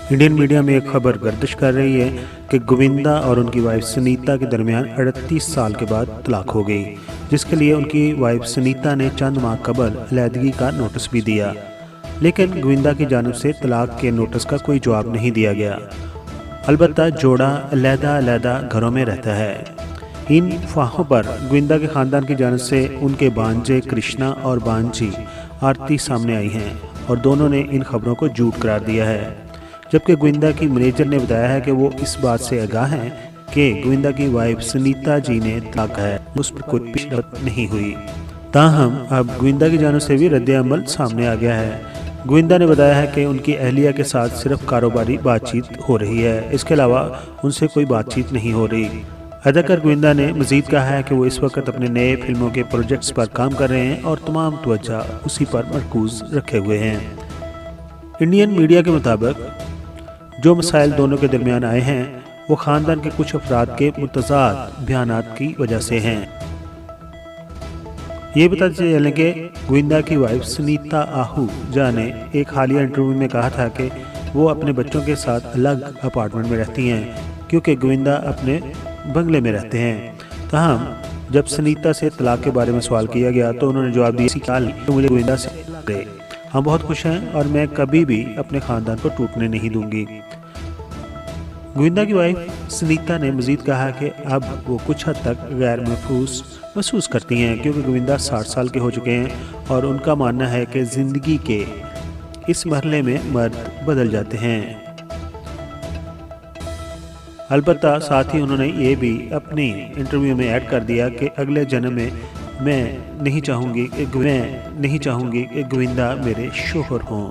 Indian media में एक खबर गर्दिश कर रही है कि गोविंदा और उनकी वाइफ सुनीता के दरमियान 38 साल के बाद तलाक हो गई, जिसके लिए उनकी वाइफ सुनीता ने चंद माह कबल अलहदगी का नोटिस भी दिया। लेकिन गोविंदा की जानिब से तलाक के नोटिस का कोई जवाब नहीं दिया गया। अलबत्ता जोड़ा अलहदा घरों में रहता है। इन अफवाहों पर गोविंदा के ख़ानदान की जानिब से उनके भांजे कृष्णा और भांजी आरती सामने आई हैं और दोनों ने इन खबरों को झूठ करार दिया है। जबकि गोविंदा की मैनेजर ने बताया है कि वो इस बात से आगाह हैं कि गोविंदा की वाइफ सुनीता जी ने तलाक है, उस पर कोई पेशरफ नहीं हुई। ताहम अब गोविंदा की जानिब से भी रद्द-ए-अमल सामने आ गया है। गोविंदा ने बताया है कि उनकी अहलिया के साथ सिर्फ कारोबारी बातचीत हो रही है, इसके अलावा उनसे कोई बातचीत नहीं हो रही। अदाकार गोविंदा ने मजीद कहा है कि वो इस वक्त अपने नए फिल्मों के प्रोजेक्ट्स पर काम कर रहे हैं और तमाम तवज्जो उसी पर मरकूज रखे हुए हैं। इंडियन मीडिया के मुताबिक जो मसाइल दोनों के दरमियान आए हैं वो ख़ानदान के कुछ अफराद के मुतज़ाद बयानात की वजह से हैं। ये बताते चलें कि गोविंदा की वाइफ सुनीता आहूजा ने एक हालिया इंटरव्यू में कहा था कि वो अपने बच्चों के साथ अलग अपार्टमेंट में रहती हैं क्योंकि गोविंदा अपने बंगले में रहते हैं। ताहम जब सुनीता से तलाक के बारे में सवाल किया गया तो उन्होंने जवाब दिया कि मुझे गोविंदा से दे, हम बहुत खुश हैं और मैं कभी भी अपने ख़ानदान को टूटने नहीं दूंगी। गोविंदा की वाइफ सुनीता ने मजीद कहा कि अब वो कुछ हद तक गैर महसूस करती हैं क्योंकि गोविंदा 60 साल के हो चुके हैं और उनका मानना है कि ज़िंदगी के इस मरहले में मर्द बदल जाते हैं। अलबत्ता साथ ही उन्होंने ये भी अपनी इंटरव्यू में ऐड कर दिया कि अगले जन्म में मैं नहीं चाहूँगी कि गोविंदा मेरे शोहर हों।